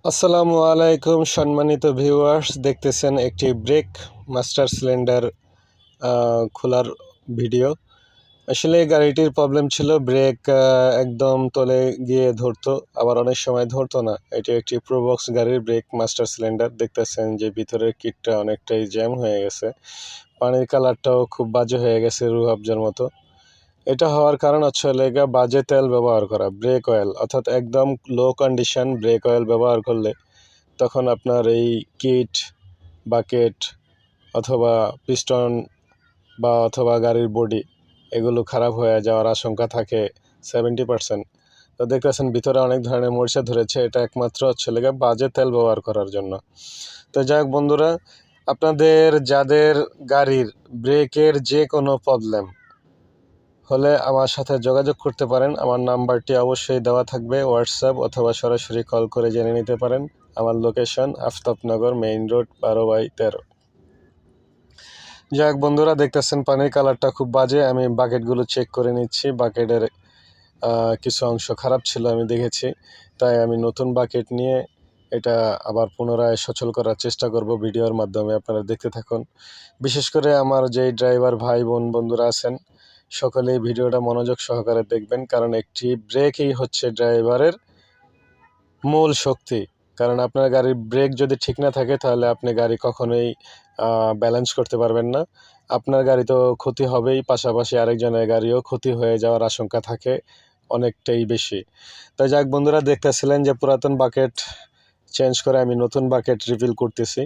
আসসালামু আলাইকুম সম্মানিত ভিউয়ার্স, দেখতেছেন একটি ব্রেক মাস্টার সিলিন্ডার খোলার ভিডিও। আসলে গাড়িটির প্রবলেম ছিল ব্রেক একদম তলে গিয়ে ধরতো, আবার অনেক সময় ধরতো না। এটি একটি প্রোবক্স গাড়ির ব্রেক মাস্টার সিলিন্ডার। দেখতেছেন যে ভিতরের কিটটা অনেকটাই জ্যাম হয়ে গেছে, পানির কালারটাও খুব বাজে হয়ে গেছে, রুহ আফজার মতো। এটা হওয়ার কারণ হচ্ছে বাজে তেল ব্যবহার করা, ব্রেক অয়েল, অর্থাৎ একদম লো কন্ডিশন ব্রেক অয়েল ব্যবহার করলে তখন আপনার এই কিট, বাকেট অথবা পিস্টন অথবা গাড়ির বডি এগুলো খারাপ হয়ে যাওয়ার আশঙ্কা থাকে 70%। তো দেখতেছেন ভিতরে অনেক ধরনের মরিচা ধরেছে, এটা একমাত্র হচ্ছে বাজে তেল ব্যবহার করার জন্য। তো যাই হোক বন্ধুরা, আপনাদের যাদের গাড়ির ব্রেকের যে কোনো প্রবলেম হলে আমার সাথে যোগাযোগ করতে পারেন। আমার নাম্বারটি অবশ্যই দেওয়া থাকবে, হোয়াটসঅ্যাপ অথবা সরাসরি কল করে জেনে নিতে পারেন। আমার লোকেশন আফতাবনগর, মেইন রোড, 12/13। যাক বন্ধুরা, দেখতেছেন পানির কালারটা খুব বাজে। আমি বাকেটগুলো চেক করে নিচ্ছি, বাকেটের কিছু অংশ খারাপ ছিল আমি দেখেছি, তাই আমি নতুন বাকেট নিয়ে এটা আবার পুনরায় সচল করার চেষ্টা করব ভিডিওর মাধ্যমে। আপনারা দেখতে থাকুন। বিশেষ করে আমার যেই ড্রাইভার ভাই বোন বন্ধুরা আছেন, সকলেই ভিডিওটা মনোযোগ সহকারে দেখবেন, কারণ একটি ব্রেকই হচ্ছে ড্রাইভারের মূল শক্তি। কারণ আপনার গাড়ির ব্রেক যদি ঠিক না থাকে তাহলে আপনি গাড়ি কখনোই ব্যালেন্স করতে পারবেন না। আপনার গাড়ি তো ক্ষতি হবেই, পাশাপাশি আরেকজনের গাড়িও ক্ষতি হয়ে যাওয়ার আশঙ্কা থাকে অনেকটাই বেশি। তাই যাক বন্ধুরা, দেখতেছিলেন যে পুরাতন বাকেট চেঞ্জ করে আমি নতুন বাকেট রিফিল করতেছি,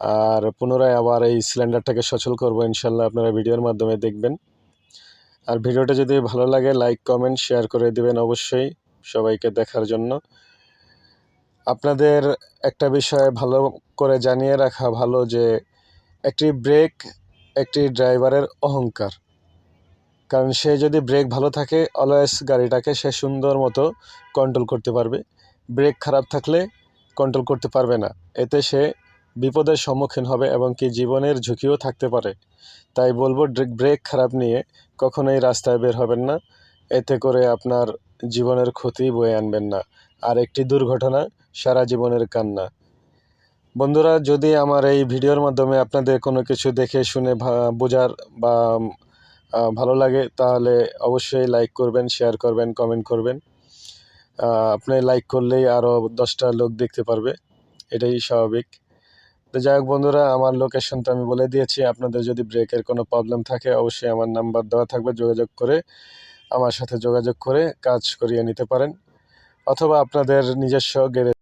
আর পুনরায় আবার এই সিলিন্ডারটাকে সচল করব ইনশাল্লাহ। আপনারা ভিডিওর মাধ্যমে দেখবেন। আর ভিডিওটা যদি ভালো লাগে লাইক কমেন্ট শেয়ার করে দিবেন অবশ্যই সবাইকে দেখার জন্য। আপনাদের একটা বিষয় ভালো করে জানিয়ে রাখা ভালো যে একটি ব্রেক একটি ড্রাইভারের অহংকার। কারণ সে যদি ব্রেক ভালো থাকে অলওয়েজ গাড়িটাকে সে সুন্দর মতো কন্ট্রোল করতে পারবে। ব্রেক খারাপ থাকলে কন্ট্রোল করতে পারবে না, এতে সে বিপদের সম্মুখীন হবে এবং কি জীবনের ঝুঁকিও থাকতে পারে। তাই বলবো ব্রেক খারাপ নিয়ে কখনোই রাস্তায় বের হবেন না, এতে করে আপনার জীবনের ক্ষতি বয়ে আনবেন না, আর একটি দুর্ঘটনা সারা জীবনের কান্না। বন্ধুরা, যদি আমার এই ভিডিওর মাধ্যমে আপনাদের কোনো কিছু দেখে শুনে বোঝার বা ভালো লাগে তাহলে অবশ্যই লাইক করবেন, শেয়ার করবেন, কমেন্ট করবেন। আপনি লাইক করলেই আরও 10টা লোক দেখতে পারবে, এটাই স্বাভাবিক। তো যাই হোক বন্ধুরা, আমার লোকেশন তো আমি বলে দিয়েছি। আপনাদের যদি ব্রেকের কোনো প্রবলেম থাকে অবশ্যই আমার নাম্বার দেওয়া থাকবে, আমার সাথে যোগাযোগ করে কাজ করিয়ে নিতে পারেন, অথবা আপনাদের নিজস্ব গ্যারেজ